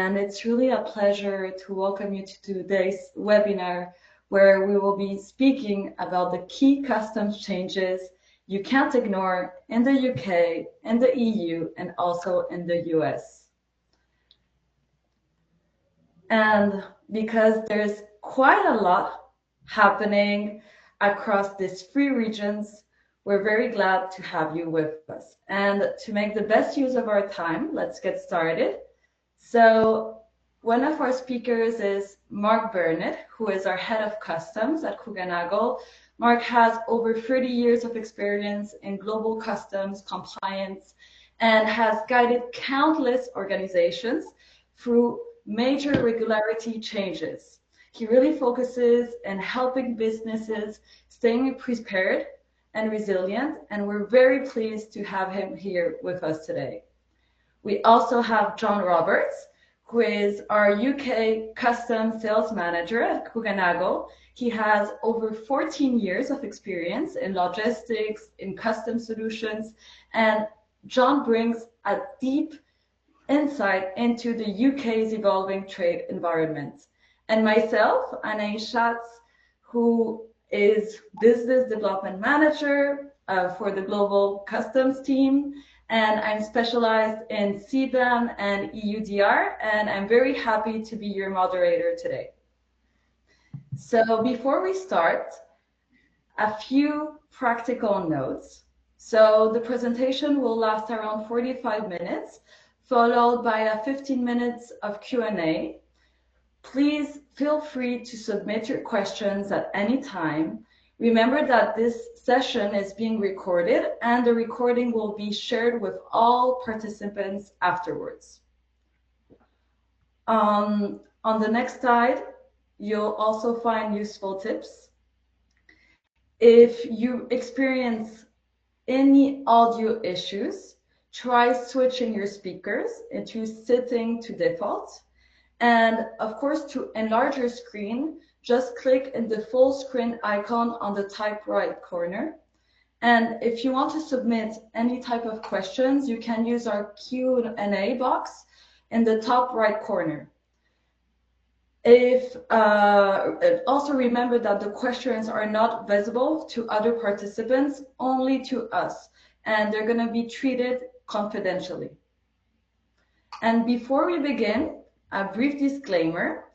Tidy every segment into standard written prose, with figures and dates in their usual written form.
and it's really a pleasure to welcome you to today's webinar, where we will be speaking about the key customs changes you can't ignore in the UK, in the EU, and also in the US. And because there's quite a lot happening across these three regions, we're very glad to have you with us. And to make the best use of our time, let's get started. So one of our speakers is Marc Bernitt, who is our head of customs at Kuehne+Nagel. Marc has over 30 years of experience in global customs compliance and has guided countless organizations through major regularity changes. He really focuses on helping businesses staying prepared and resilient, and we're very pleased to have him here with us today. We also have John Roberts, who is our UK Custom Sales Manager at Kuehne+Nagel. He has over 14 years of experience in logistics, in custom solutions, and John brings a deep insight into the UK's evolving trade environment. And myself, Anaïs Schatz, who is Business Development Manager for the Global Customs team, and I'm specialized in CBAM and EUDR, and I'm very happy to be your moderator today. So before we start, a few practical notes. So the presentation will last around 45 minutes, followed by a 15 minutes of Q&A. Please feel free to submit your questions at any time. Remember that this session is being recorded and the recording will be shared with all participants afterwards. On the next slide, you'll also find useful tips. If you experience any audio issues, try switching your speakers into setting to default. And of course, to enlarge your screen, just click in the full screen icon on the top right corner. And if you want to submit any type of questions, you can use our Q&A box in the top right corner. Also remember that the questions are not visible to other participants, only to us, and they're going to be treated confidentially. And before we begin, a brief disclaimer.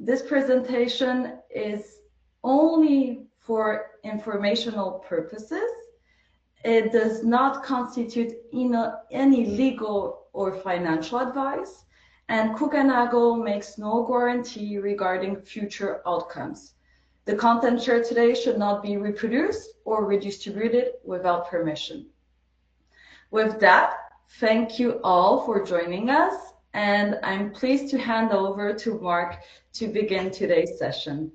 This presentation is only for informational purposes. It does not constitute any legal or financial advice, and Kuehne+Nagel makes no guarantee regarding future outcomes. The content shared today should not be reproduced or redistributed without permission. With that, thank you all for joining us, and I'm pleased to hand over to Marc to begin today's session.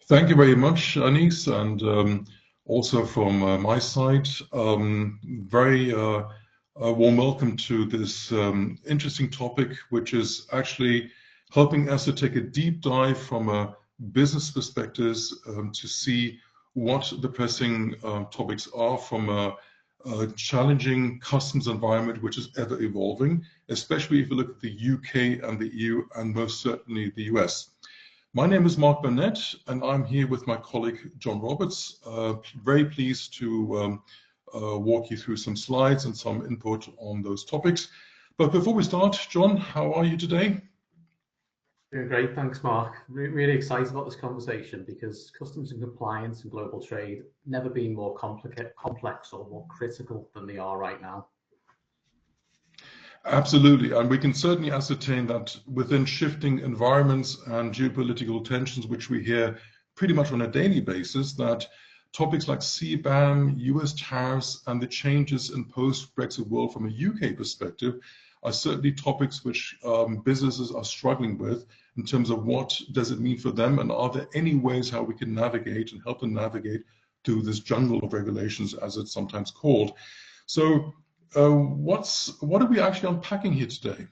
Thank you very much, Anaïs, and also from my side, very warm welcome to this interesting topic, which is actually helping us to take a deep dive from a business perspective to see what the pressing topics are from a challenging customs environment which is ever evolving, especially if you look at the UK and the EU and most certainly the US. My name is Marc Bernitt and I'm here with my colleague John Roberts. Very pleased to walk you through some slides and some input on those topics. But before we start, John, how are you today? Doing great, thanks Marc. Really excited about this conversation because customs and compliance and global trade never been more complex or more critical than they are right now. Absolutely, and we can certainly ascertain that within shifting environments and geopolitical tensions, which we hear pretty much on a daily basis, that topics like CBAM, US tariffs, and the changes in post-Brexit world from a UK perspective are certainly topics which businesses are struggling with in terms of what does it mean for them, and are there any ways how we can navigate and help them navigate through this jungle of regulations, as it's sometimes called. So what are we actually unpacking here today?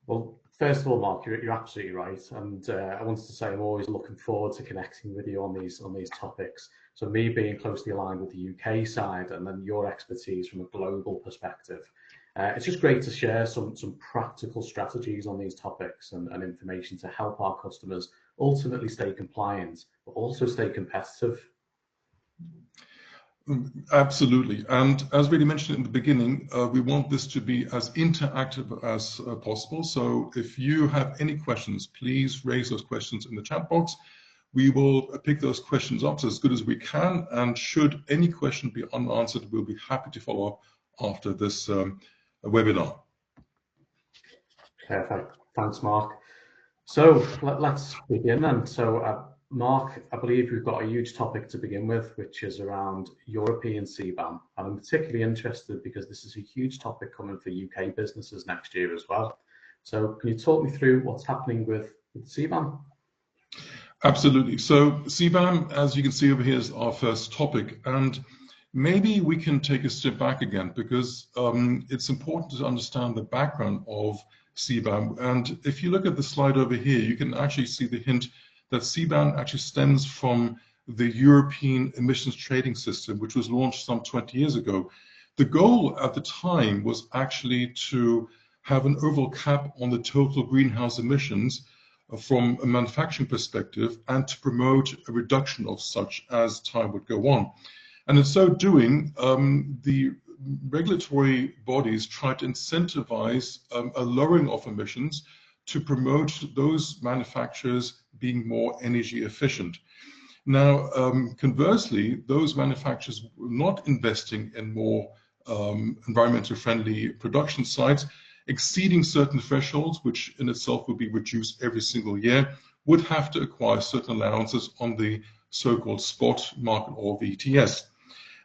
Well, first of all, Marc, you're absolutely right, and I wanted to say I'm always looking forward to connecting with you on these topics. So me being closely aligned with the UK side, and then your expertise from a global perspective. It's just great to share some practical strategies on these topics and information to help our customers ultimately stay compliant, but also stay competitive. Absolutely. And as really mentioned in the beginning, we want this to be as interactive as possible. So if you have any questions, please raise those questions in the chat box. We will pick those questions up as good as we can. And should any question be unanswered, we'll be happy to follow up after this webinar. Perfect. Thanks, Marc. So let's begin then. So Marc, I believe we've got a huge topic to begin with, which is around European CBAM. And I'm particularly interested because this is a huge topic coming for UK businesses next year as well. So can you talk me through what's happening with CBAM? Absolutely. So CBAM, as you can see over here, is our first topic. And maybe we can take a step back again, because it's important to understand the background of CBAM. And if you look at the slide over here, you can actually see the hint that CBAM actually stems from the European emissions trading system, which was launched some 20 years ago. The goal at the time was actually to have an overall cap on the total greenhouse emissions from a manufacturing perspective and to promote a reduction of such as time would go on. And in so doing, the regulatory bodies tried to incentivize a lowering of emissions to promote those manufacturers being more energy efficient. Now, conversely, those manufacturers were not investing in more environmentally friendly production sites, exceeding certain thresholds, which in itself would be reduced every single year, would have to acquire certain allowances on the so-called spot market or VTS.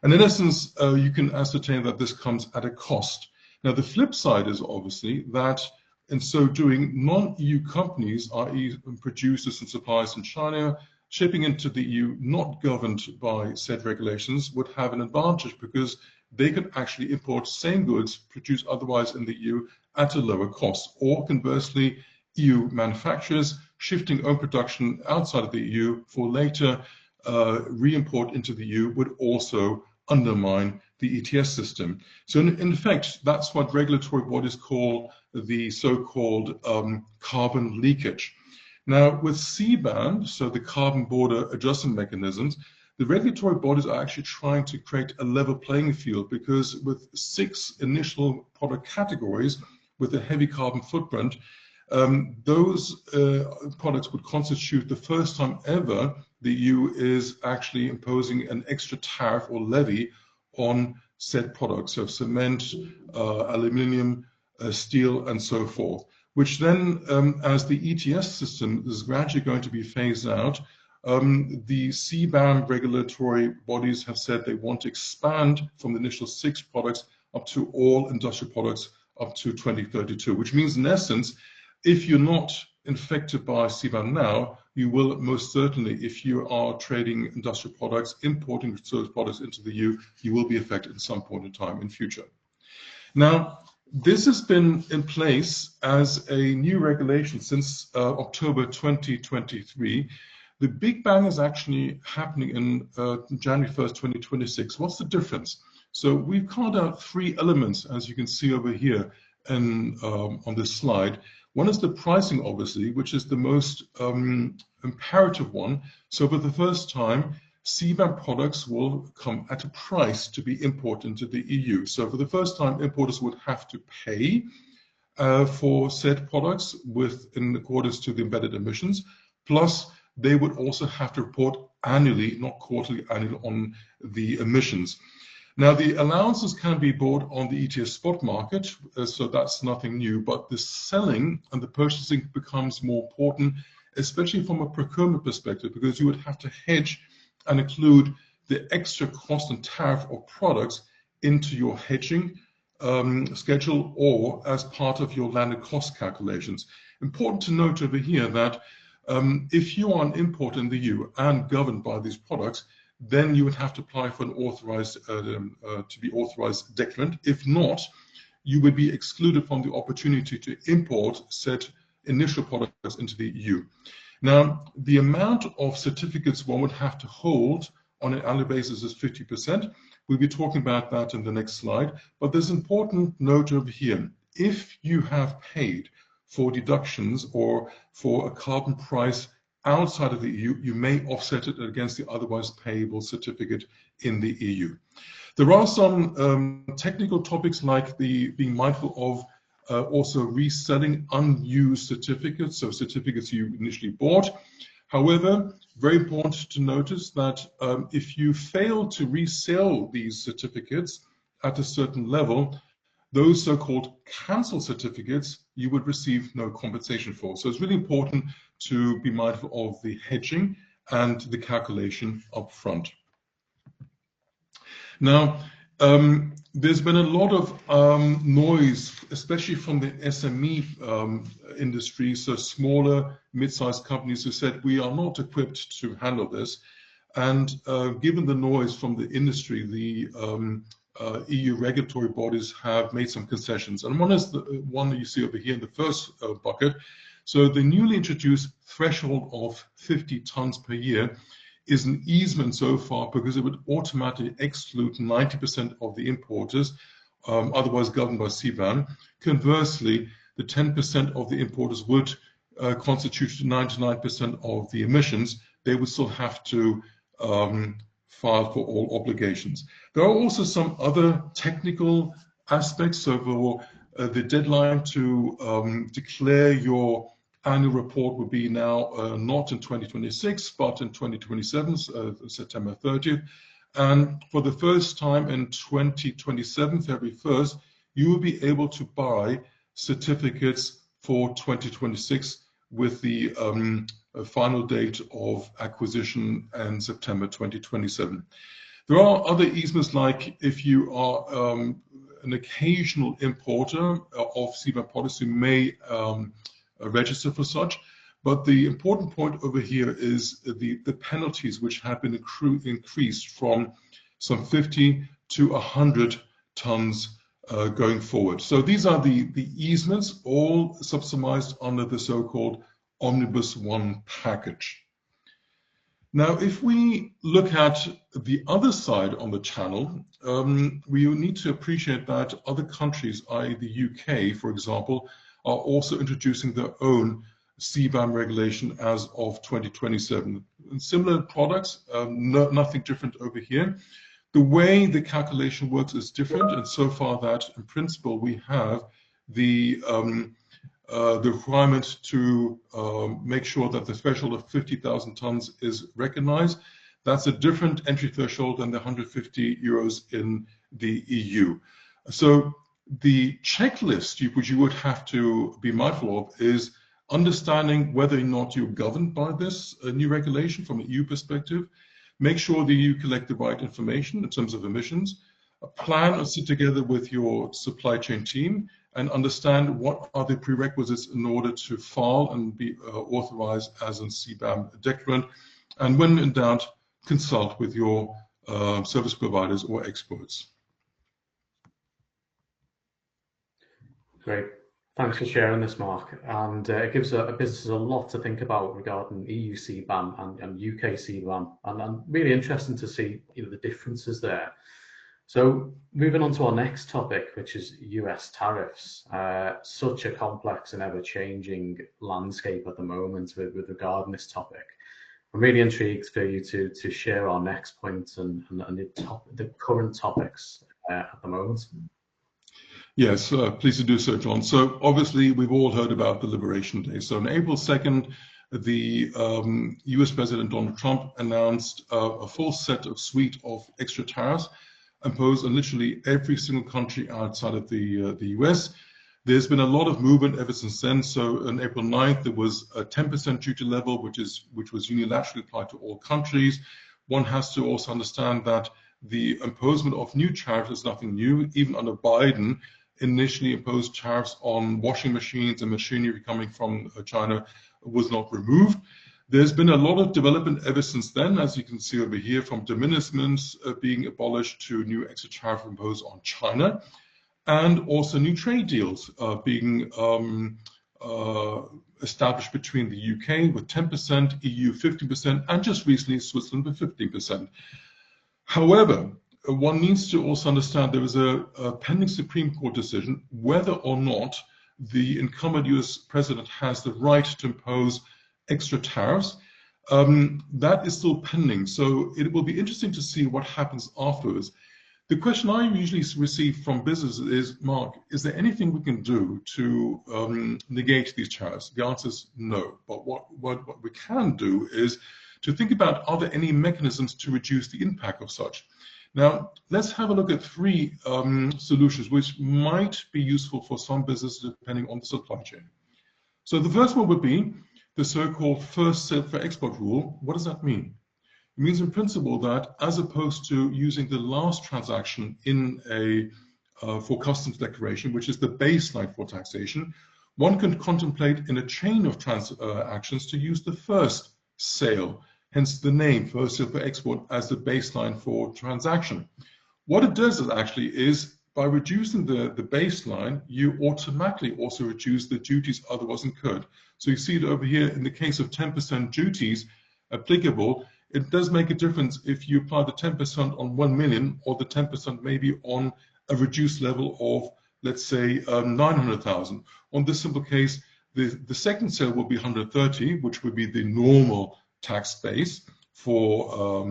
And in essence, you can ascertain that this comes at a cost. Now, the flip side is obviously that in so doing, non-EU companies, i.e. producers and suppliers in China, shipping into the EU not governed by said regulations, would have an advantage because they could actually import same goods produced otherwise in the EU at a lower cost. Or conversely, EU manufacturers shifting own production outside of the EU for later re-import into the EU would also undermine the ETS system. So in effect, that's what regulatory bodies call the so-called carbon leakage. Now with CBAM, so the carbon border adjustment mechanisms, the regulatory bodies are actually trying to create a level playing field, because with 6 initial product categories with a heavy carbon footprint, those products would constitute the first time ever the EU is actually imposing an extra tariff or levy on said products, so cement, aluminium, steel, and so forth, which then, as the ETS system is gradually going to be phased out, the CBAM regulatory bodies have said they want to expand from the initial 6 products up to all industrial products up to 2032, which means in essence, if you're not infected by CBAM now, you will most certainly, if you are trading industrial products, importing those products into the EU, you will be affected at some point in time in future. Now, this has been in place as a new regulation since October 2023. The big bang is actually happening in January 1st, 2026. What's the difference? So we've carved out 3 elements, as you can see over here on this slide. One is the pricing, obviously, which is the most imperative one. So for the first time, CBAM products will come at a price to be imported into the EU. So for the first time, importers would have to pay for said products in accordance to the embedded emissions. Plus, they would also have to report annually, not quarterly, annually on the emissions. Now, the allowances can be bought on the ETS spot market, so that's nothing new, but the selling and the purchasing becomes more important, especially from a procurement perspective, because you would have to hedge and include the extra cost and tariff of products into your hedging schedule or as part of your landed cost calculations. Important to note over here that if you are an importer in the EU and governed by these products, then you would have to apply for an authorized to be authorized declarant. If not, you would be excluded from the opportunity to import said initial products into the EU. Now, the amount of certificates one would have to hold on an annual basis is 50%, We'll be talking about that in the next slide. But there's an important note over here. If you have paid for deductions or for a carbon price outside of the EU, you may offset it against the otherwise payable certificate in the EU. There are some technical topics like being mindful of also reselling unused certificates, so certificates you initially bought. However, very important to notice that if you fail to resell these certificates at a certain level, those so-called cancel certificates you would receive no compensation for. So it's really important to be mindful of the hedging and the calculation up front. Now, there's been a lot of noise, especially from the SME industry, so smaller, mid-sized companies who said we are not equipped to handle this. And given the noise from the industry, the EU regulatory bodies have made some concessions. And one is the one that you see over here in the first bucket. So the newly introduced threshold of 50 tons per year is an easement so far because it would automatically exclude 90% of the importers, otherwise governed by CBAM. Conversely, the 10% of the importers would constitute 99% of the emissions. They would still have to file for all obligations. There are also some other technical aspects. So for the deadline to declare your annual report will be now not in 2026, but in 2027, September 30th. And for the first time in 2027, February 1st, you will be able to buy certificates for 2026 with the final date of acquisition in September 2027. There are other easements, like if you are an occasional importer of CBAM products, you may register for such. But the important point over here is the penalties, which have been increased from some 50 to 100 tons going forward. So these are the easements, all subsumized under the so-called Omnibus 1 package. Now, if we look at the other side on the channel, we need to appreciate that other countries, i.e. the UK, for example, are also introducing their own CBAM regulation as of 2027. And similar products, nothing different over here. The way the calculation works is different, and so far that, in principle, we have the requirement to make sure that the threshold of 50,000 tons is recognized. That's a different entry threshold than the 150 euros in the EU. So the checklist which you would have to be mindful of is understanding whether or not you're governed by this new regulation from an EU perspective. Make sure that you collect the right information in terms of emissions. Plan and sit together with your supply chain team and understand what are the prerequisites in order to file and be authorized as a CBAM declarant. And when in doubt, consult with your service providers or experts. Great. Thanks for sharing this, Marc. And it gives a business a lot to think about regarding EU CBAM and UK CBAM. And I'm really interested to see the differences there. So moving on to our next topic, which is US tariffs. Such a complex and ever-changing landscape at the moment with regarding this topic. I'm really intrigued for you to share our next point and the current topics at the moment. Yes, pleased to do so, John. So obviously we've all heard about the Liberation Day. So on April 2nd, the US President Donald Trump announced a full suite of extra tariffs imposed on literally every single country outside of the US. There's been a lot of movement ever since then. So on April 9th, there was a 10% duty level, which was unilaterally applied to all countries. One has to also understand that the imposition of new tariffs is nothing new. Even under Biden, initially imposed tariffs on washing machines and machinery coming from China was not removed. There's been a lot of development ever since then, as you can see over here, from de minimis being abolished to new extra tariff imposed on China, and also new trade deals being established between the UK with 10%, EU 50%, and just recently Switzerland with 15%. However, one needs to also understand there is a pending Supreme Court decision whether or not the incumbent US president has the right to impose extra tariffs. That is still pending, so it will be interesting to see what happens afterwards. The question I usually receive from businesses is, Mark, is there anything we can do to negate these tariffs? The answer is no, but what we can do is to think about, are there any mechanisms to reduce the impact of such? Now, let's have a look at three solutions which might be useful for some businesses depending on the supply chain. So the first one would be the so-called first sale for export rule. What does that mean? It means in principle that as opposed to using the last transaction in a for customs declaration, which is the baseline for taxation, one can contemplate in a chain of transactions to use the first sale, hence the name first sale for export as the baseline for transaction. What it does is actually is by reducing the baseline, you automatically also reduce the duties otherwise incurred. So you see it over here in the case of 10% duties applicable. It does make a difference if you apply the 10% on 1 million or the 10% maybe on a reduced level of, let's say, 900,000. On this simple case, the second sale will be 130, which would be the normal tax base for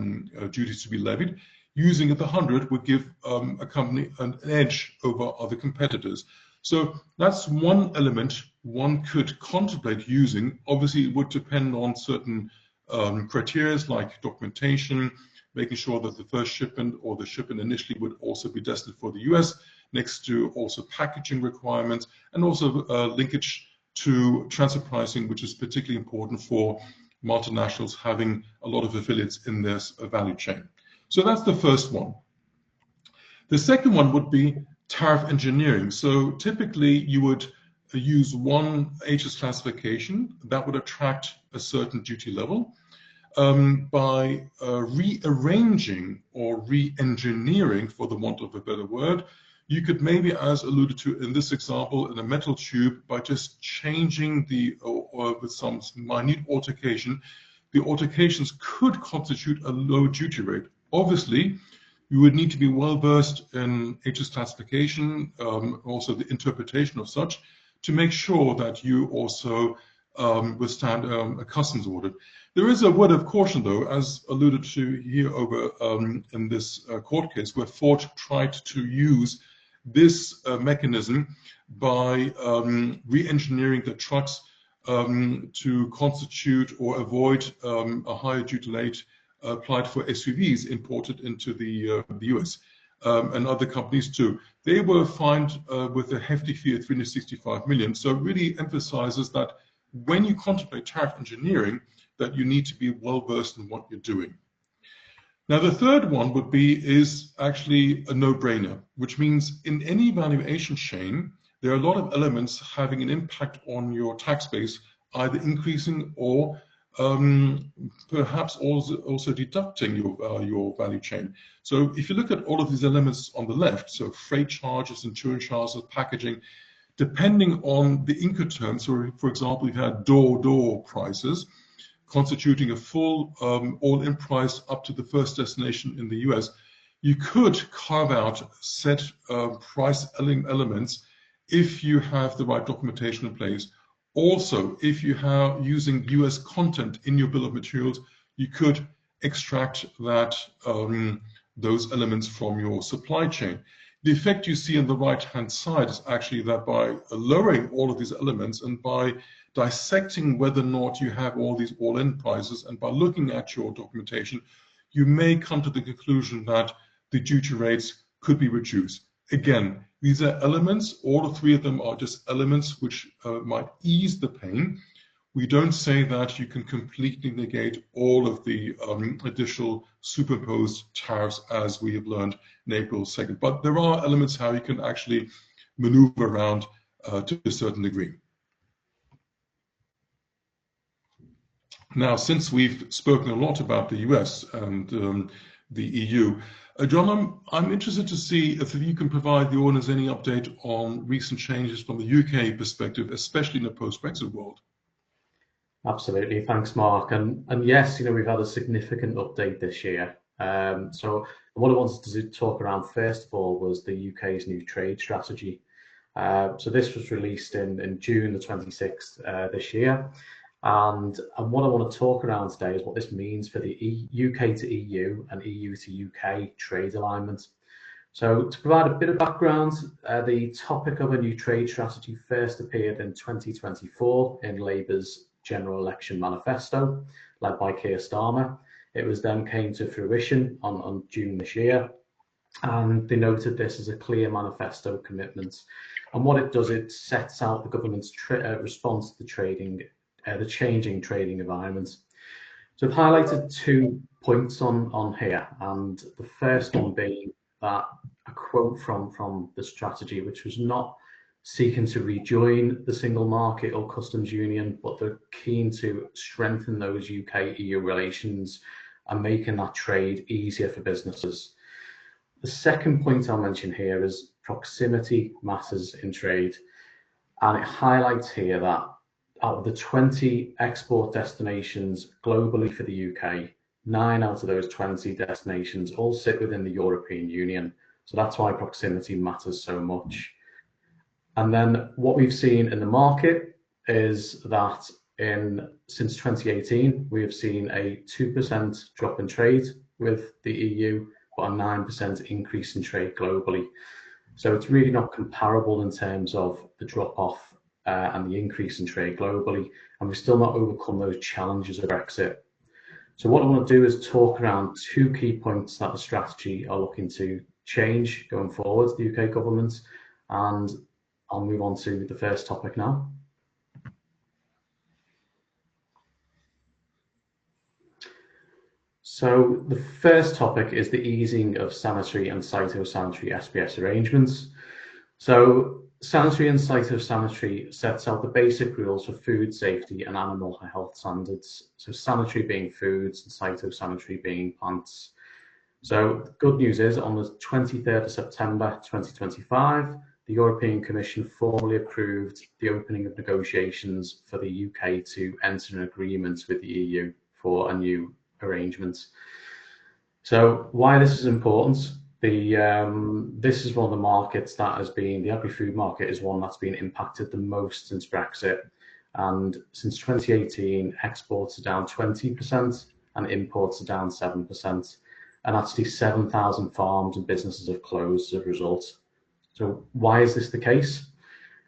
duties to be levied. Using it the 100 would give a company an edge over other competitors. So that's one element one could contemplate using. Obviously, it would depend on certain criteria like documentation, making sure that the first shipment or the shipment initially would also be destined for the US, next to also packaging requirements, and also linkage to transfer pricing, which is particularly important for multinationals having a lot of affiliates in this value chain. So that's the first one. The second one would be tariff engineering. So typically you would use one HS classification that would attract a certain duty level. By rearranging or re-engineering, for the want of a better word, you could maybe, as alluded to in this example, in a metal tube, by just changing with some minute altercation, the altercations could constitute a low duty rate. Obviously, you would need to be well versed in HS classification, also the interpretation of such, to make sure that you also withstand a customs audit. There is a word of caution, though, as alluded to here over in this court case, where Ford tried to use this mechanism by re-engineering the trucks to constitute or avoid a higher duty rate applied for SUVs imported into the US, and other companies too. They were fined with a hefty fee of 365 million. So it really emphasizes that when you contemplate tariff engineering, that you need to be well versed in what you're doing. Now, the third one is actually a no-brainer, which means in any valuation chain, there are a lot of elements having an impact on your tax base, either increasing or perhaps also deducting your value chain. So if you look at all of these elements on the left, so freight charges, insurance charges, packaging, depending on the Incoterms, so for example, you've had door-to-door prices, constituting a full all-in price up to the first destination in the US, you could carve out set price elements if you have the right documentation in place. Also, if you have using US content in your bill of materials, you could extract that those elements from your supply chain. The effect you see on the right-hand side is actually that by lowering all of these elements and by dissecting whether or not you have all these all-in prices, and by looking at your documentation, you may come to the conclusion that the duty rates could be reduced. Again, these are elements, all three of them are just elements which might ease the pain. We don't say that you can completely negate all of the additional superimposed tariffs as we have learned in April 2nd, but there are elements how you can actually maneuver around to a certain degree. Now, since we've spoken a lot about the US and the EU, John, I'm interested to see if you can provide the audience any update on recent changes from the UK perspective, especially in the post-Brexit world. Absolutely, thanks, Mark. And yes, we've had a significant update this year. So what I wanted to talk around first of all was the UK's new trade strategy. So this was released in June the 26th this year. And what I want to talk around today is what this means for the UK to EU and EU to UK trade alignment. So to provide a bit of background, the topic of a new trade strategy first appeared in 2024 in Labour's general election manifesto, led by Keir Starmer. It was then came to fruition on June this year, and they noted this as a clear manifesto commitment. And what it does, it sets out the government's response to the changing trading environment. So I've highlighted 2 points on here, and the first one being that a quote from the strategy, which was not seeking to rejoin the single market or customs union, but they're keen to strengthen those UK-EU relations and making that trade easier for businesses. The second point I'll mention here is proximity matters in trade, and it highlights here that out of the 20 export destinations globally for the UK, 9 out of those 20 destinations all sit within the European Union. So that's why proximity matters so much. And then what we've seen in the market is that since 2018, we have seen a 2% drop in trade with the EU, but a 9% increase in trade globally. So it's really not comparable in terms of the drop off and the increase in trade globally, and we've still not overcome those challenges of Brexit. So what I want to do is talk around 2 key points that the strategy are looking to change going forward, the UK government, and I'll move on to the first topic now. So the first topic is the easing of sanitary and phytosanitary SPS arrangements. So sanitary and phytosanitary sets out the basic rules for food safety and animal health standards. So sanitary being foods and phytosanitary being plants. So the good news is on the 23rd of September 2025, the European Commission formally approved the opening of negotiations for the UK to enter an agreement with the EU for a new arrangement. So why this is important? This is one of the markets that has been, the agri-food market is one that's been impacted the most since Brexit. And since 2018, exports are down 20% and imports are down 7%. And actually 7,000 farms and businesses have closed as a result. So why is this the case?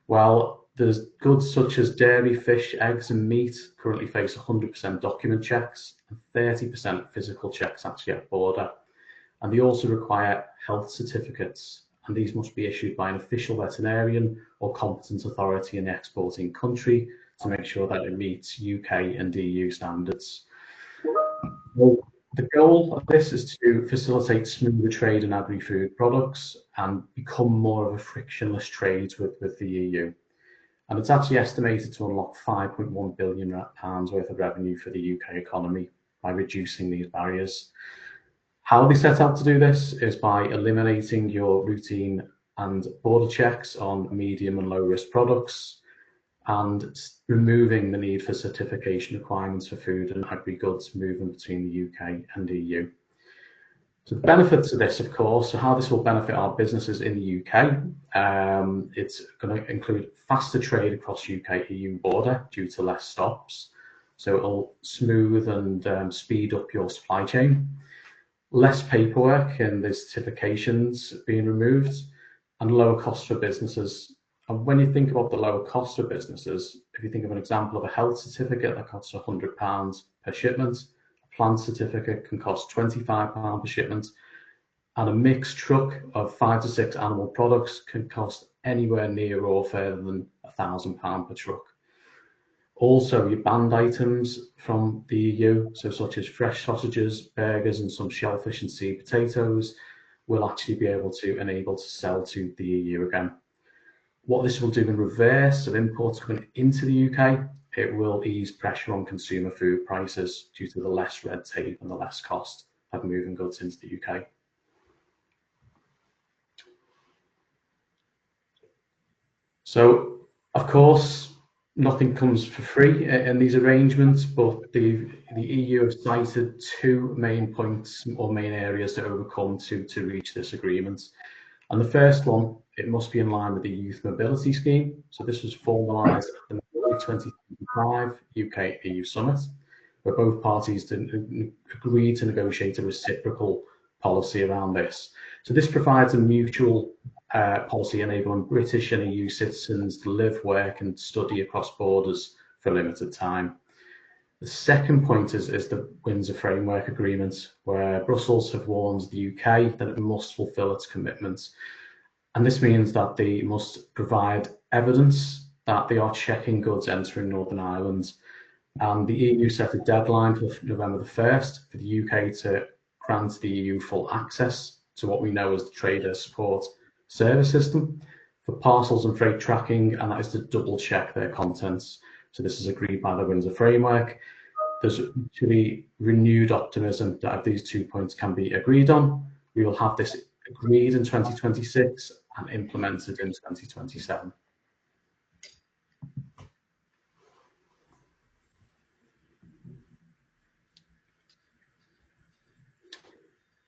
Well, there's goods such as dairy, fish, eggs and meat currently face 100% document checks and 30% physical checks actually at border. And they also require health certificates, and these must be issued by an official veterinarian or competent authority in the exporting country to make sure that it meets UK and EU standards. Well, the goal of this is to facilitate smoother trade in agri-food products and become more of a frictionless trade with the EU. And it's actually estimated to unlock £5.1 billion worth of revenue for the UK economy by reducing these barriers. How they set out to do this is by eliminating your routine and border checks on medium and low risk products and removing the need for certification requirements for food and agri goods moving between the UK and EU. So the benefits of this, of course, so how this will benefit our businesses in the UK, it's going to include faster trade across UK-EU border due to less stops. So it'll smooth and speed up your supply chain. Less paperwork and the certifications being removed, and lower costs for businesses. And when you think about the lower cost for businesses, if you think of an example of a health certificate that costs £100 per shipment, a plant certificate can cost £25 per shipment, and a mixed truck of 5 to 6 animal products can cost anywhere near or further than £1,000 per truck. Also, your banned items from the EU, so such as fresh sausages, burgers, and some shellfish and sea potatoes, will actually be able to enable to sell to the EU again. What this will do in reverse of imports coming into the UK, it will ease pressure on consumer food prices due to the less red tape and the less cost of moving goods into the UK. So, of course, nothing comes for free in these arrangements, but the EU have cited two main points or main areas to overcome to reach this agreement. And the first one, it must be in line with the Youth Mobility Scheme. So this was formalised at the May 2025 UK-EU Summit, where both parties agreed to negotiate a reciprocal policy around this. So this provides a mutual policy enabling British and EU citizens to live, work and study across borders for a limited time. The second point is the Windsor Framework Agreement, where Brussels have warned the UK that it must fulfil its commitments. And this means that they must provide evidence that they are checking goods entering Northern Ireland. And the EU set a deadline for November the 1st for the UK to grant the EU full access to what we know as the Trader Support Service System for parcels and freight tracking, and that is to double check their contents. So this is agreed by the Windsor Framework. There's actually renewed optimism that if these 2 points can be agreed on, we will have this agreed in 2026 and implemented in 2027.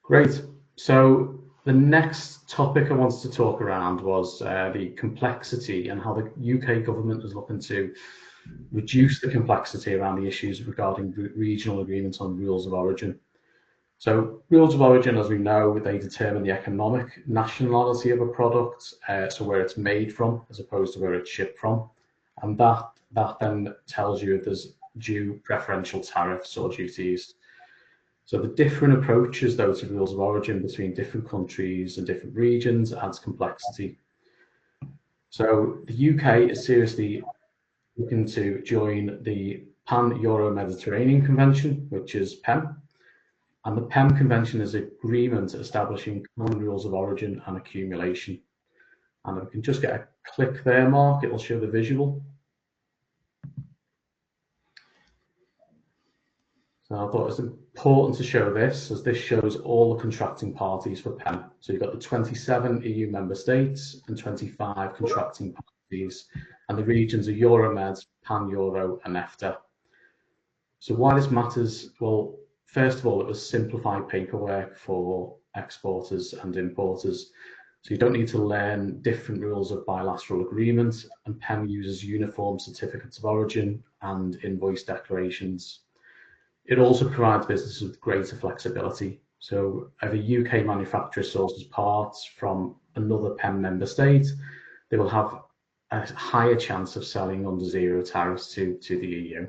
Great. So the next topic I wanted to talk around was the complexity and how the UK government is looking to reduce the complexity around the issues regarding regional agreements on rules of origin. So rules of origin, as we know, they determine the economic nationality of a product, so where it's made from as opposed to where it's shipped from. And that then tells you if there's due preferential tariffs or duties. So the different approaches, though, to rules of origin between different countries and different regions adds complexity. So the UK is seriously looking to join the Pan-Euro-Mediterranean Convention, which is PEM. And the PEM Convention is an agreement establishing common rules of origin and accumulation. And if we can just get a click there, Mark, it will show the visual. So I thought it was important to show this, as this shows all the contracting parties for PEM. So you've got the 27 EU member states and 25 contracting parties, and the regions are Euromed, Pan-Euro and EFTA. So why this matters? Well, first of all, it was simplified paperwork for exporters and importers. So you don't need to learn different rules of bilateral agreements, and PEM uses uniform certificates of origin and invoice declarations. It also provides businesses with greater flexibility. So if a UK manufacturer sources parts from another PEM member state, they will have a higher chance of selling under zero tariffs to the EU.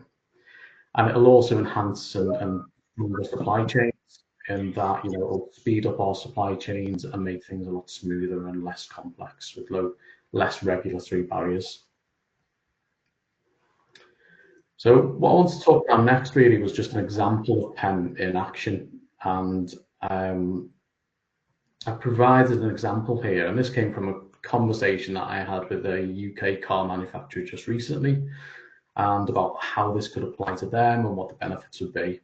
And it'll also enhance and move the supply chains, and that, it will speed up our supply chains and make things a lot smoother and less complex with less regulatory barriers. So what I want to talk about next really was just an example of PEM in action, and I provided an example here, and this came from a conversation that I had with a UK car manufacturer just recently, and about how this could apply to them and what the benefits would be.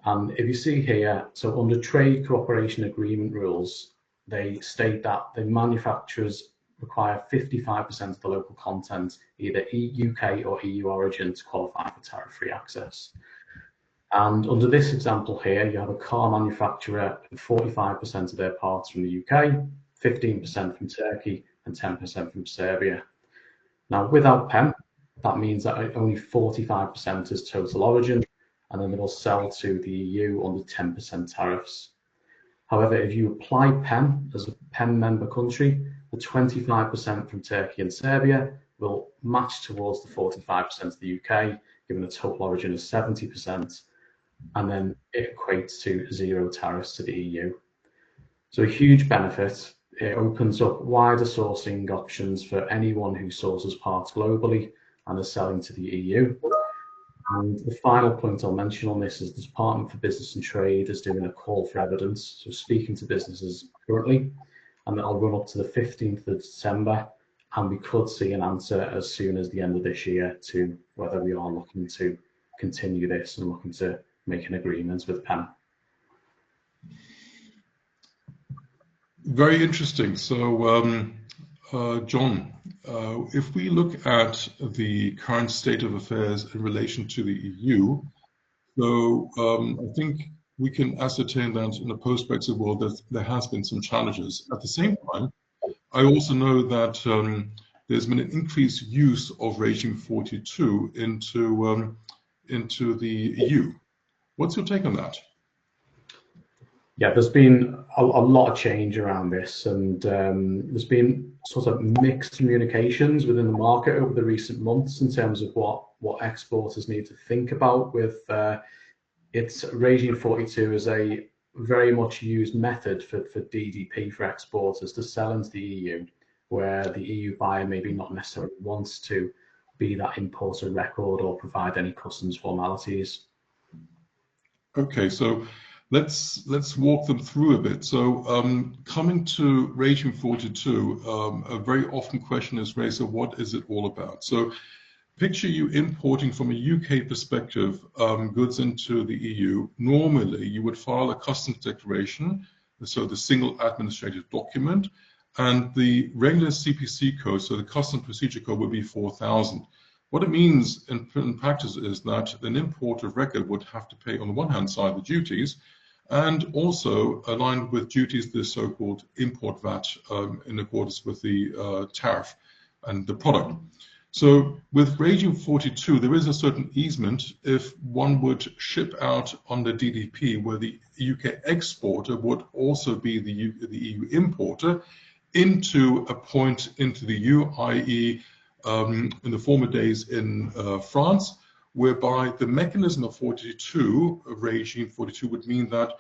And if you see here, so under trade cooperation agreement rules, they state that the manufacturers require 55% of the local content, either UK or EU origin, to qualify for tariff-free access. And under this example here, you have a car manufacturer and 45% of their parts from the UK, 15% from Turkey, and 10% from Serbia. Now, without PEM, that means that only 45% is total origin, and then they will sell to the EU under 10% tariffs. However, if you apply PEM as a PEM member country, the 25% from Turkey and Serbia will match towards the 45% of the UK, giving a total origin of 70%, and then it equates to zero tariffs to the EU. So a huge benefit. It opens up wider sourcing options for anyone who sources parts globally and is selling to the EU. And the final point I'll mention on this is the Department for Business and Trade is doing a call for evidence, so speaking to businesses currently, and that'll run up to the 15th of December, and we could see an answer as soon as the end of this year to whether we are looking to continue this and looking to make an agreement with PEM. Very interesting. So John, if we look at the current state of affairs in relation to the EU, so I think we can ascertain that in a post-Brexit world that there has been some challenges. At the same time, I also know that there's been an increased use of regime 42 into the EU. What's your take on that? Yeah, there's been a lot of change around this, and there's been sort of mixed communications within the market over the recent months in terms of what exporters need to think about with its regime 42 is a very much used method for DDP for exporters to sell into the EU, where the EU buyer maybe not necessarily wants to be that importer record or provide any customs formalities. Okay, so let's walk them through a bit. So coming to regime 42, a very often question is raised, so what is it all about? So picture you importing from a UK perspective goods into the EU. Normally you would file a customs declaration, so the single administrative document, and the regular CPC code, so the customs procedure code, would be 4000. What it means in practice is that an importer of record would have to pay on the one hand side the duties, and also aligned with duties the so-called import VAT in accordance with the tariff and the product. So with regime 42, there is a certain easement if one would ship out under DDP, where the UK exporter would also be the EU importer into a point into the EU, i.e. in the former days in France, whereby the mechanism of 42, regime 42, would mean that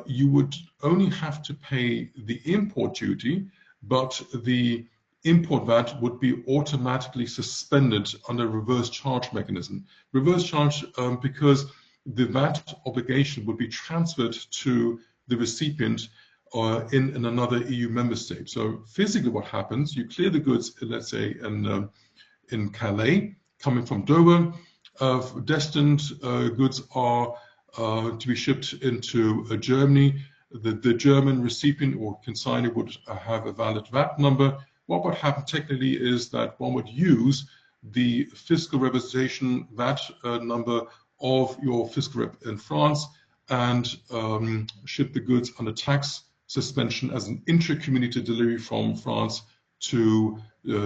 you would only have to pay the import duty, but the import VAT would be automatically suspended under a reverse charge mechanism. Reverse charge because the VAT obligation would be transferred to the recipient in another EU member state. So physically what happens, you clear the goods, let's say in Calais, coming from Dover, destined goods are to be shipped into Germany. The German recipient or consignor would have a valid VAT number. What would happen technically is that one would use the fiscal representation VAT number of your fiscal rep in France and ship the goods under tax suspension as an intra-community delivery from France to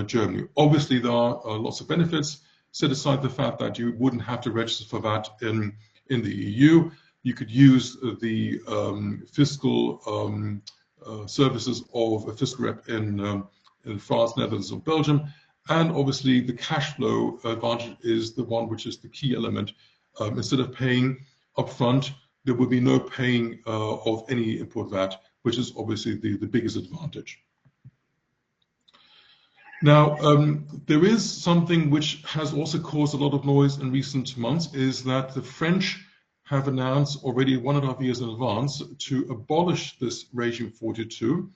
Germany. Obviously, there are lots of benefits. Set aside the fact that you wouldn't have to register for that in the EU. You could use the fiscal services of a fiscal rep in France, Netherlands, or Belgium. And obviously, the cash flow advantage is the one which is the key element. Instead of paying upfront, there will be no paying of any import VAT, which is obviously the biggest advantage. Now, there is something which has also caused a lot of noise in recent months, is that the French have announced already 1.5 years in advance to abolish this regime 42,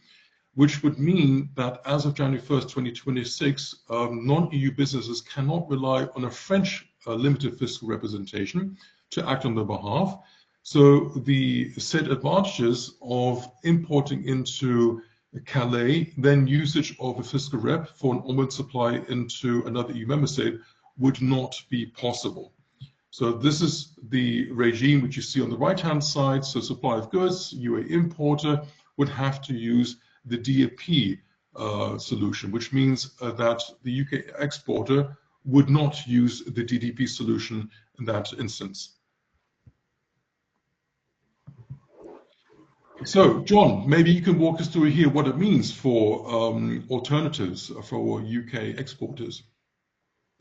which would mean that as of January 1st, 2026, non-EU businesses cannot rely on a French limited fiscal representation to act on their behalf. So the said advantages of importing into Calais, then usage of a fiscal rep for an onward supply into another EU member state would not be possible. So this is the regime which you see on the right-hand side. So supply of goods, UA importer would have to use the DAP solution, which means that the UK exporter would not use the DDP solution in that instance. So, John, maybe you can walk us through here what it means for alternatives for UK exporters.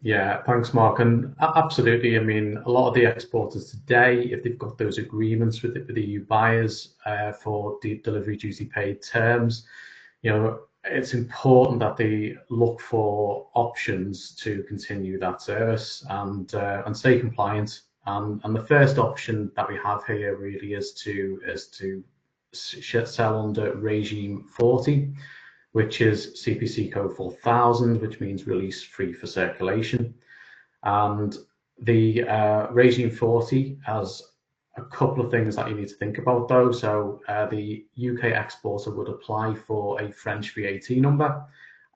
Yeah, thanks, Mark. And absolutely, I mean, a lot of the exporters today, if they've got those agreements with the EU buyers for delivery duty paid terms, you know, it's important that they look for options to continue that service and stay compliant. And the first option that we have here really is to sell under regime 40, which is CPC code 4000, which means release free for circulation. And the regime 40 has a couple of things that you need to think about though. So the UK exporter would apply for a French VAT number,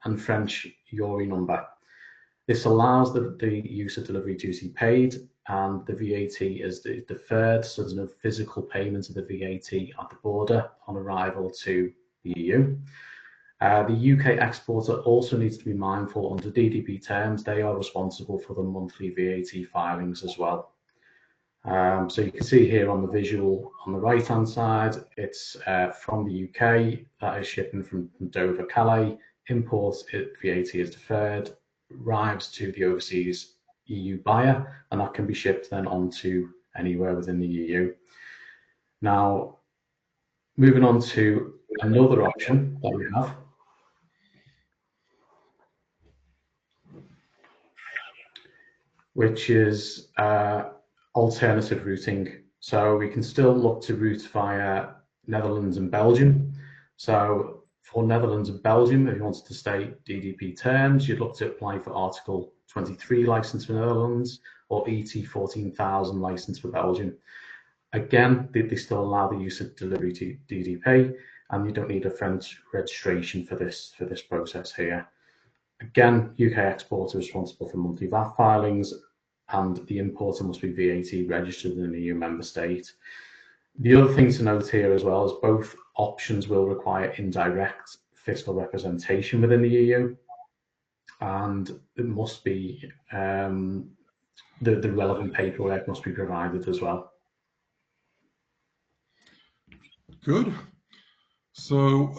and French Euro number. This allows the use of delivery duty paid, and the VAT is deferred, so there's no physical payment of the VAT at the border on arrival to the EU. The UK exporter also needs to be mindful under DDP terms, they are responsible for the monthly VAT filings as well. So you can see here on the visual on the right hand side, it's from the UK, that is shipping from Dover, Calais, imports, VAT is deferred, arrives to the overseas EU buyer, and that can be shipped then onto anywhere within the EU. Now, moving on to another option that we have, which is alternative routing. So we can still look to route via Netherlands and Belgium. So for Netherlands and Belgium, if you wanted to stay DDP terms, you'd look to apply for Article 23 license for Netherlands or ET 14,000 license for Belgium. Again, they still allow the use of delivery to DDP, and you don't need a French registration for this process here. Again, UK exporter is responsible for monthly VAT filings, and the importer must be VAT registered in an EU member state. The other thing to note here as well is both options will require indirect fiscal representation within the EU, and it must be the relevant paperwork must be provided as well. Good. So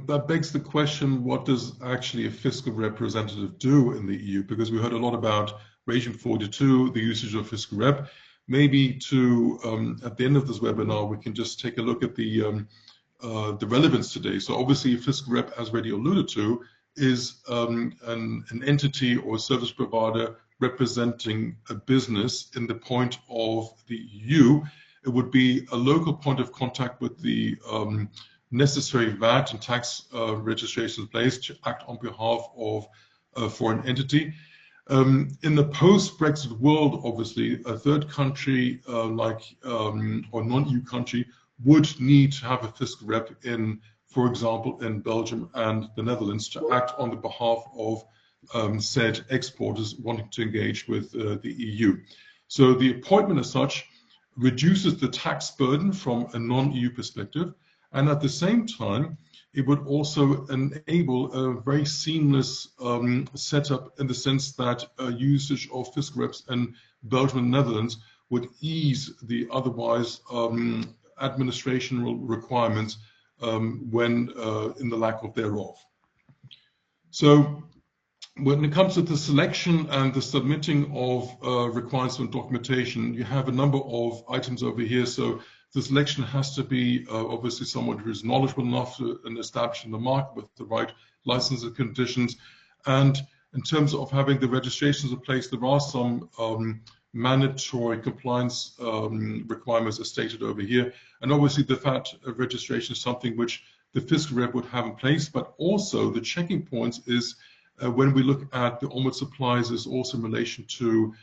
that begs the question, what does actually a fiscal representative do in the EU? Because we heard a lot about Regime 42, the usage of fiscal rep. Maybe to, at the end of this webinar, we can just take a look at the relevance today. So obviously, fiscal rep, as already alluded to, is an entity or service provider representing a business in the point of the EU. It would be a local point of contact with the necessary VAT and tax registrations in place to act on behalf of a foreign entity. In the post-Brexit world, obviously, a third country or non-EU country would need to have a fiscal rep in, for example, in Belgium and the Netherlands to act on the behalf of said exporters wanting to engage with the EU. So the appointment as such reduces the tax burden from a non-EU perspective, and at the same time, it would also enable a very seamless setup in the sense that usage of fiscal reps in Belgium and Netherlands would ease the otherwise administrational requirements when in the lack of thereof. So when it comes to the selection and the submitting of requirements and documentation, you have a number of items over here. So the selection has to be obviously someone who is knowledgeable enough and established in the market with the right license and conditions. And in terms of having the registrations in place, there are some mandatory compliance requirements as stated over here. And obviously the VAT registration is something which the fiscal rep would have in place, but also the checking points is when we look at the onward supplies is also in relation to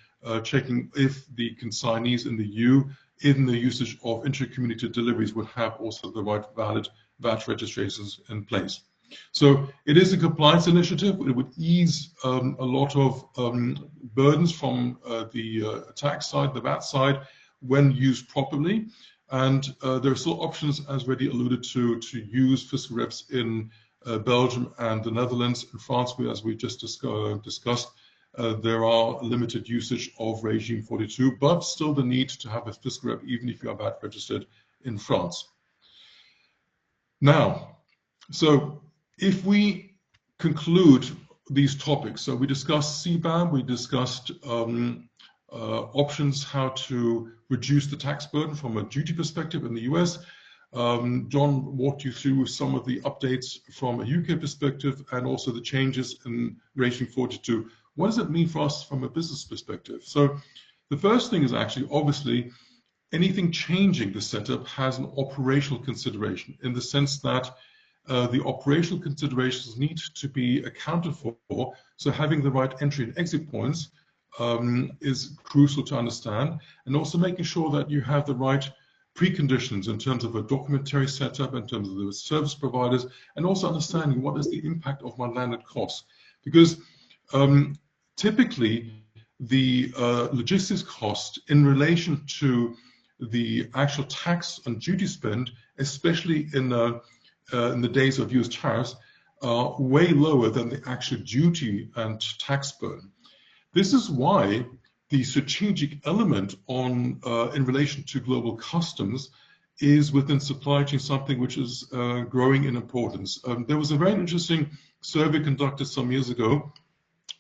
checking if the consignees in the EU in the usage of intra-community deliveries would have also the right valid VAT registrations in place. So it is a compliance initiative. It would ease a lot of burdens from the tax side, the VAT side, when used properly. And there are still options, as already alluded to use fiscal reps in Belgium and the Netherlands. In France, as we just discussed, there are limited usage of Regime 42, but still the need to have a fiscal rep, even if you are VAT registered in France. Now, so if we conclude these topics, so we discussed CBAM, we discussed options how to reduce the tax burden from a duty perspective in the US. John walked you through some of the updates from a UK perspective and also the changes in Regime 42. What does it mean for us from a business perspective? So the first thing is actually, obviously, anything changing the setup has an operational consideration in the sense that the operational considerations need to be accounted for. So having the right entry and exit points is crucial to understand, and also making sure that you have the right preconditions in terms of a documentary setup, in terms of the service providers, and also understanding what is the impact of my landed costs. Because typically the logistics cost in relation to the actual tax and duty spend, especially in the days of US tariffs, are way lower than the actual duty and tax burden. This is why the strategic element on in relation to global customs is within supply chain something which is growing in importance. There was a very interesting survey conducted some years ago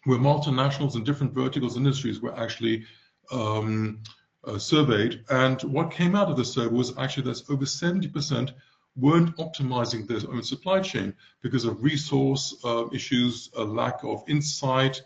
where multinationals in different verticals industries were actually surveyed, and what came out of the survey was actually that over 70% weren't optimizing their own supply chain because of resource issues, a lack of insight,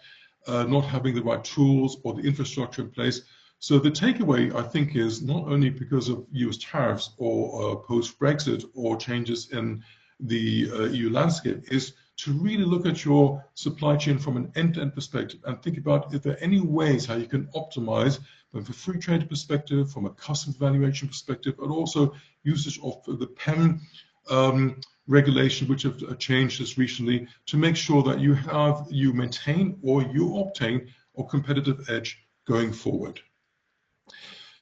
not having the right tools or the infrastructure in place. So the takeaway, I think, is not only because of US tariffs or post-Brexit or changes in the EU landscape, is to really look at your supply chain from an end-to-end perspective and think about if there are any ways how you can optimize from a free trade perspective, from a customs valuation perspective, but also usage of the PEM regulation, which have changed this recently, to make sure that you maintain or you obtain a competitive edge going forward.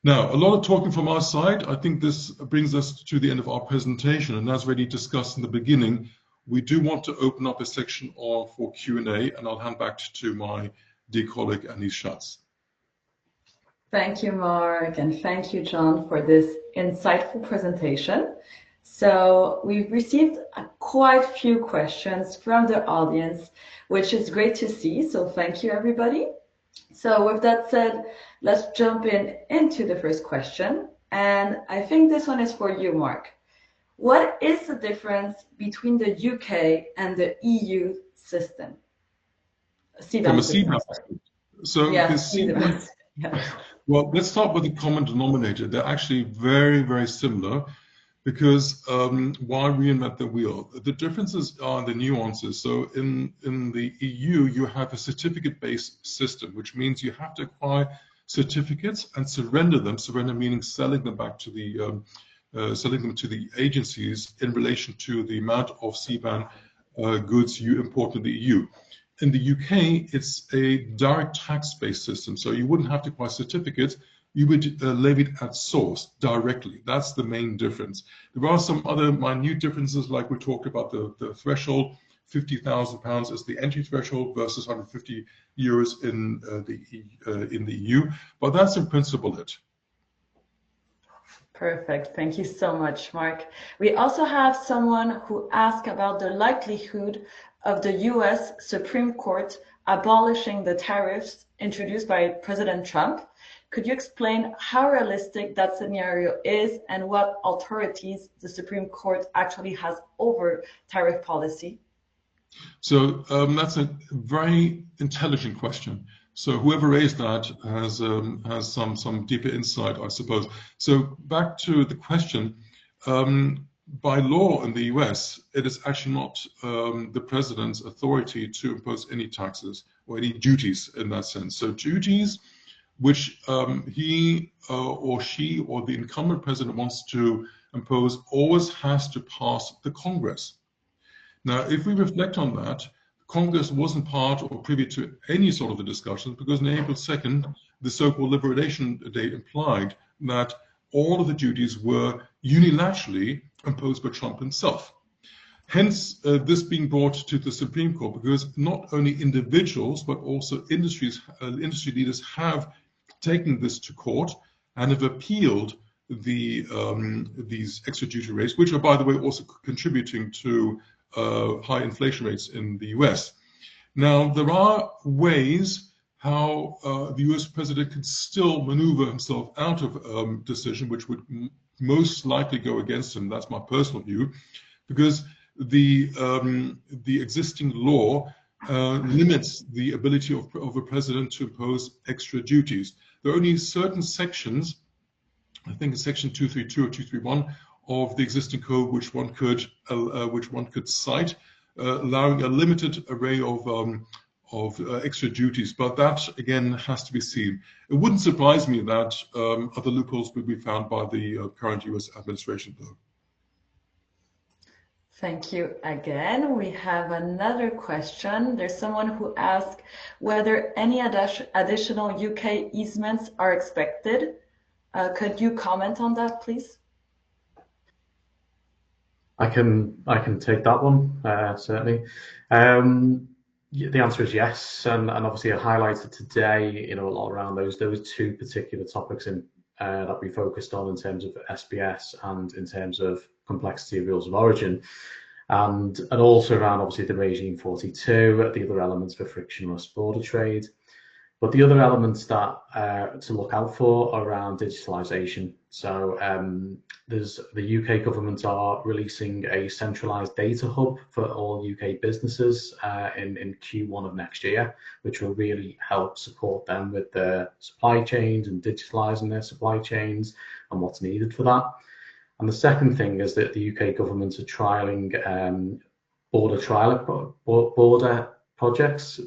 Now, a lot of talking from our side. I think this brings us to the end of our presentation, and as already discussed in the beginning, we do want to open up a section for Q&A, and I'll hand back to my dear colleague, Annies Schatz. Thank you, Marc, and thank you, John, for this insightful presentation. So we've received quite a few questions from the audience, which is great to see, so thank you, everybody. So with that said, let's jump into the first question, and I think this one is for you, Marc. What is the difference between the UK and the EU system? CBAM From a system. CBAM system. So yes, CBAM, well, let's start with the common denominator. They're actually very, very similar because why reinvent the wheel? The differences are the nuances. So in the EU, you have a certificate-based system, which means you have to acquire certificates and surrender them. Surrender meaning selling them back to the selling them to the agencies in relation to the amount of CBAM goods you import in the EU. In the UK, it's a direct tax-based system, so you wouldn't have to acquire certificates. You would levy it at source directly. That's the main difference. There are some other minute differences, like we talked about the threshold. £50,000 is the entry threshold versus 150 euros in the EU, but that's in principle it. Perfect. Thank you so much, Marc. We also have someone who asked about the likelihood of the US Supreme Court abolishing the tariffs introduced by President Trump. Could you explain how realistic that scenario is and what authorities the Supreme Court actually has over tariff policy? So that's a very intelligent question. So whoever raised that has some deeper insight, I suppose. So back to the question, by law in the US, it is actually not the president's authority to impose any taxes or any duties in that sense. So duties which he or she or the incumbent president wants to impose always has to pass the Congress. Now, if we reflect on that, Congress wasn't part or privy to any sort of the discussions because on April 2nd, the so-called Liberation Day implied that all of the duties were unilaterally imposed by Trump himself. Hence, this being brought to the Supreme Court because not only individuals but also industry leaders have taken this to court and have appealed these extra duty rates, which are, by the way, also contributing to high inflation rates in the US. Now, there are ways how the US president can still maneuver himself out of decision, which would most likely go against him. That's my personal view, because the existing law limits the ability of a president to impose extra duties. There are only certain sections, I think it's section 232 or 231 of the existing code, which one could cite, allowing a limited array of extra duties, but that again has to be seen. It wouldn't surprise me that other loopholes will be found by the current US administration, though. Thank you again. We have another question. There's someone who asked whether any additional UK easements are expected. Could you comment on that, please? I can take that one, certainly. The answer is yes, and obviously I highlighted today, a lot around those two particular topics that we focused on in terms of SBS and in terms of complexity of rules of origin, and also around obviously the regime 42, the other elements for frictionless border trade. But the other elements that to look out for are around digitalisation. So there's the UK government are releasing a centralised data hub for all UK businesses in Q1 of next year, which will really help support them with their supply chains and digitalising their supply chains and what's needed for that. And the second thing is that the UK government are trialling border projects,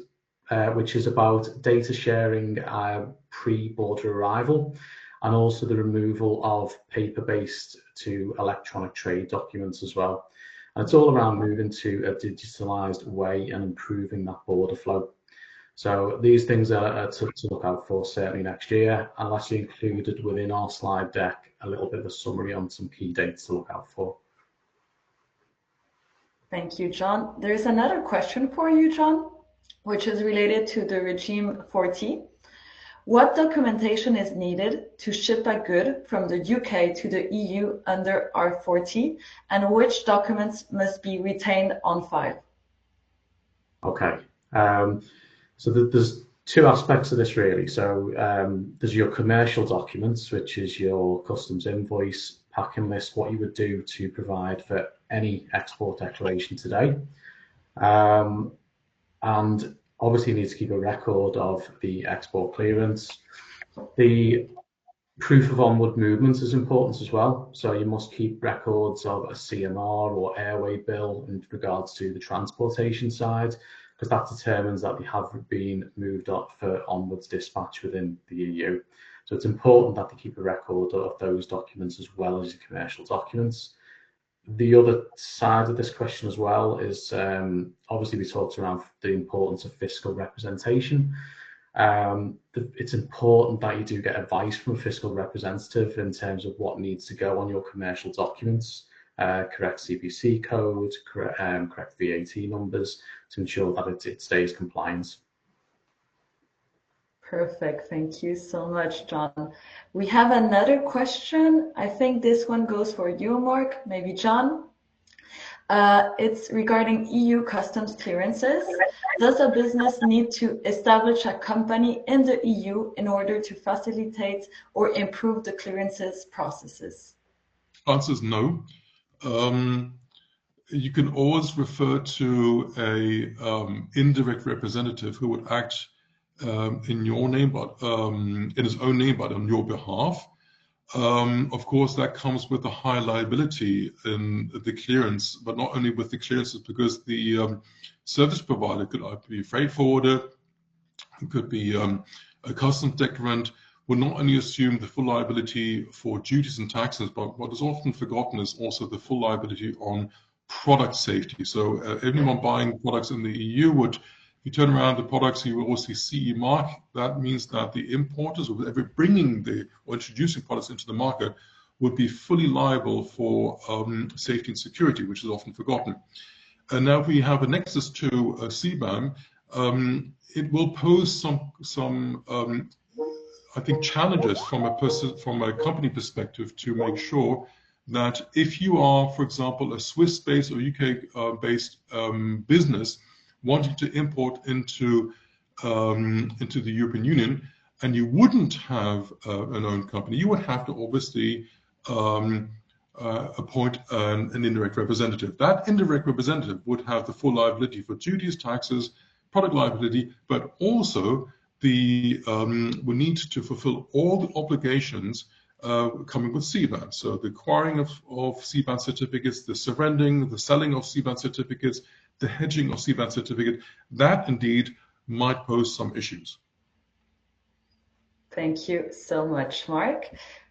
which is about data sharing pre-border arrival, and also the removal of paper-based to electronic trade documents as well. And it's all around moving to a digitalised way and improving that border flow. So these things are to look out for certainly next year, and that's included within our slide deck a little bit of a summary on some key dates to look out for. Thank you, John. There's another question for you, John, which is related to the regime 40. What documentation is needed to ship a good from the UK to the EU under R40, and which documents must be retained on file? Okay, so there's two aspects of this really. So there's your commercial documents, which is your customs invoice, packing list, what you would do to provide for any export declaration today. And obviously you need to keep a record of the export clearance. The proof of onward movement is important as well. So you must keep records of a CMR or airway bill in regards to the transportation side, because that determines that they have been moved up for onwards dispatch within the EU. So it's important that they keep a record of those documents as well as the commercial documents. The other side of this question as well is obviously we talked around the importance of fiscal representation. It's important that you do get advice from a fiscal representative in terms of what needs to go on your commercial documents, correct CBC code, correct VAT numbers to ensure that it stays compliant. Perfect. Thank you so much, John. We have another question. I think this one goes for you, Marc, maybe John. It's regarding EU customs clearances. Does a business need to establish a company in the EU in order to facilitate or improve the clearances processes? Answer is no. You can always refer to a indirect representative who would act in your name, but in his own name, but on your behalf. Of course, that comes with a high liability in the clearance, but not only with the clearances, because the service provider could either be a freight forwarder, it could be a customs declarant, would not only assume the full liability for duties and taxes, but what is often forgotten is also the full liability on product safety. So everyone buying products in the EU would, if you turn around the products, you will also see CE mark. That means that the importers, or whoever bringing or introducing products into the market, would be fully liable for safety and security, which is often forgotten. And now we have a nexus to CBAM. It will pose some I think, challenges from a company perspective to make sure that if you are, for example, a Swiss-based or UK-based business wanting to import into the European Union, and you wouldn't have an own company, you would have to obviously appoint an indirect representative. That indirect representative would have the full liability for duties, taxes, product liability, but also we need to fulfill all the obligations coming with CBAM. So the acquiring of CBAM certificates, the surrendering, the selling of CBAM certificates, the hedging of CBAM certificate, that indeed might pose some issues. Thank you so much, Marc.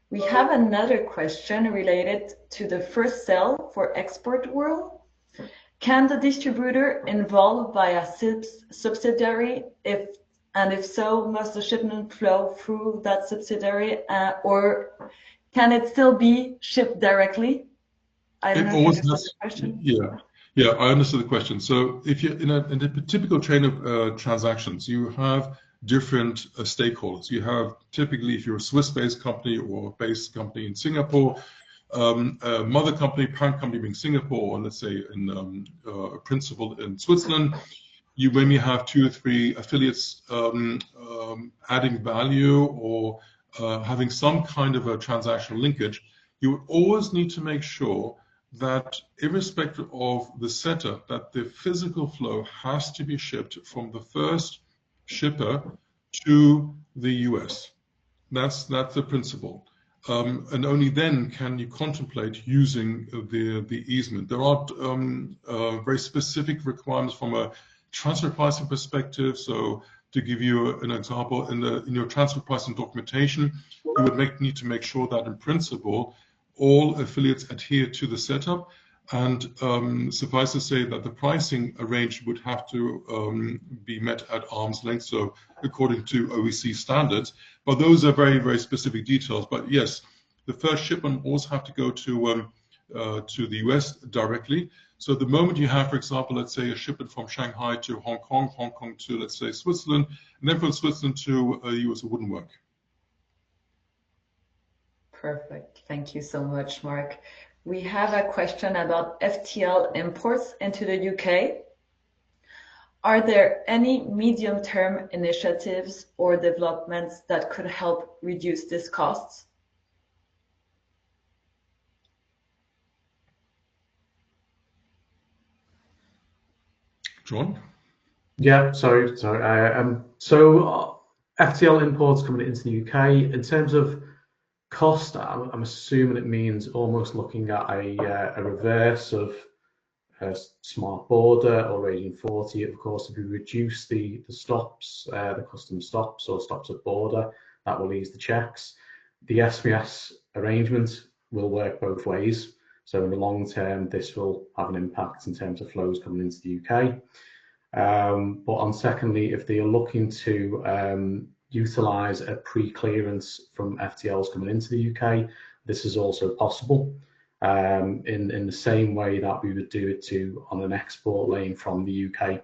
We have another question related to the first sale for export world. Can the distributor involved by a subsidiary, if so, must the shipment flow through that subsidiary, or can it still be shipped directly? I don't know if you understood the question. Yeah, I understood the question. So if you're in a typical chain of transactions, you have different stakeholders. You have typically, if you're a Swiss-based company or a based company in Singapore, a mother company, parent company being Singapore, or let's say in a principal in Switzerland, you maybe have 2 or 3 affiliates adding value or having some kind of a transactional linkage. You would always need to make sure that irrespective of the setup, that the physical flow has to be shipped from the first shipper to the US. That's the principle. And only then can you contemplate using the easement. There are very specific requirements from a transfer pricing perspective. So to give you an example, in your transfer pricing documentation, you would need to make sure that in principle, all affiliates adhere to the setup, and suffice to say that the pricing arrangement would have to be met at arm's length, so according to OEC standards. But those are very, very specific details. But yes, the first shipment will also have to go to the US directly. So the moment you have, for example, let's say a shipment from Shanghai to Hong Kong, Hong Kong to, let's say, Switzerland, and then from Switzerland to the US, it wouldn't work. Perfect. Thank you so much, Marc. We have a question about FTL imports into the UK. Are there any medium-term initiatives or developments that could help reduce these costs? John? Yeah, so FTL imports coming into the UK, in terms of cost, I'm assuming it means almost looking at a reverse of a smart border or radian 40. Of course, if we reduce the stops, the custom stops or stops at border, that will ease the checks. The SBS arrangement will work both ways. So in the long term, this will have an impact in terms of flows coming into the UK. But on secondly, if they are looking to utilize a pre-clearance from FTLs coming into the UK, this is also possible in the same way that we would do it on an export lane from the UK.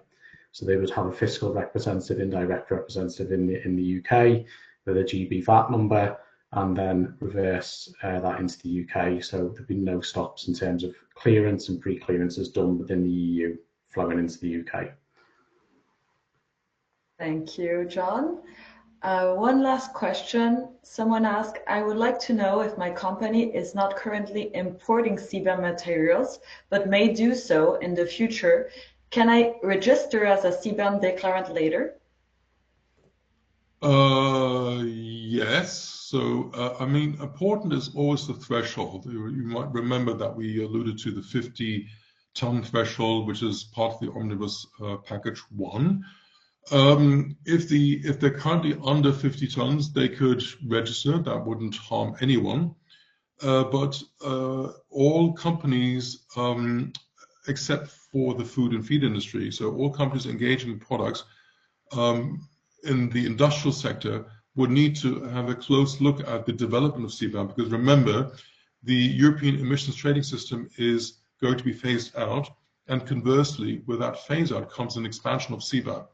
So they would have a fiscal representative, indirect representative in the UK with a GB VAT number, and then reverse that into the UK. So there'd be no stops in terms of clearance and pre-clearances done within the EU flowing into the UK. Thank you, John. One last question. Someone asked, I would like to know if my company is not currently importing CBAM materials, but may do so in the future. Can I register as a CBAM declarant later? Yes. So, I mean, important is always the threshold. You might remember that we alluded to the 50-ton threshold, which is part of the Omnibus Package 1. If they're currently under 50 tons, they could register. That wouldn't harm anyone. But all companies, except for the food and feed industry, so all companies engaging in products in the industrial sector would need to have a close look at the development of CBAM, because remember, the European emissions trading system is going to be phased out, and conversely, with that phase out comes an expansion of CBAM.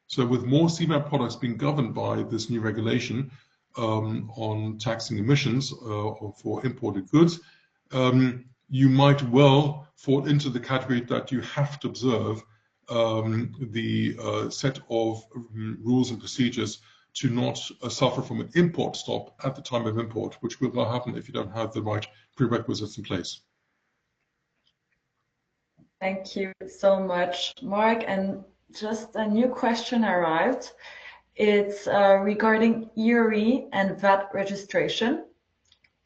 So with more CBAM products being governed by this new regulation on taxing emissions for imported goods, you might well fall into the category that you have to observe the set of rules and procedures to not suffer from an import stop at the time of import, which will not happen if you don't have the right prerequisites in place. Thank you so much, Marc. And just a new question arrived. It's regarding ERE and VAT registration.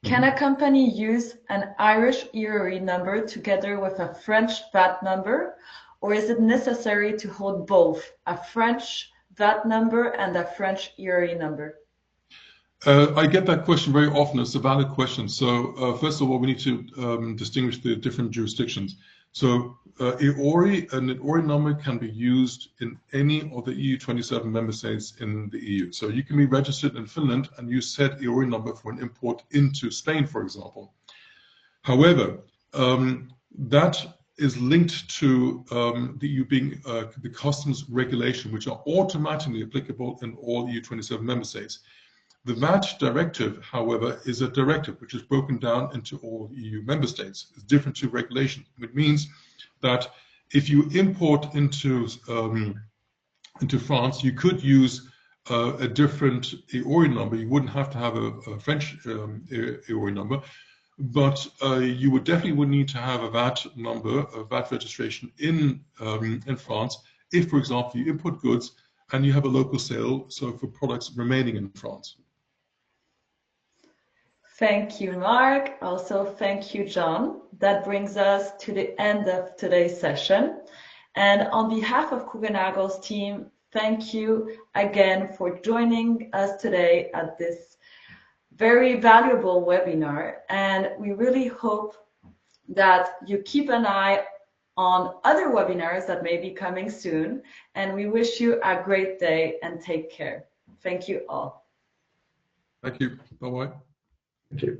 Can a company use an Irish ERE number together with a French VAT number, or is it necessary to hold both a French VAT number and a French ERE number? I get that question very often. It's a valid question. So first of all, we need to distinguish the different jurisdictions. So EORI, an EORI number can be used in any of the EU 27 member states in the EU. So you can be registered in Finland and use said EORI number for an import into Spain, for example. However, that is linked to the EU being the customs regulation, which are automatically applicable in all EU 27 member states. The VAT directive, however, is a directive which is broken down into all EU member states. It's different to regulation, which means that if you import into France, you could use a different EORI number. You wouldn't have to have a French EORI number, but you would need to have a VAT number, a VAT registration in France. If, for example, you import goods and you have a local sale, so for products remaining in France. Thank you, Marc. Also, thank you, John. That brings us to the end of today's session. And on behalf of Kuehne+Nagel's team, thank you again for joining us today at this very valuable webinar. And we really hope that you keep an eye on other webinars that may be coming soon. And we wish you a great day and take care. Thank you all. Thank you. Bye-bye. Thank you.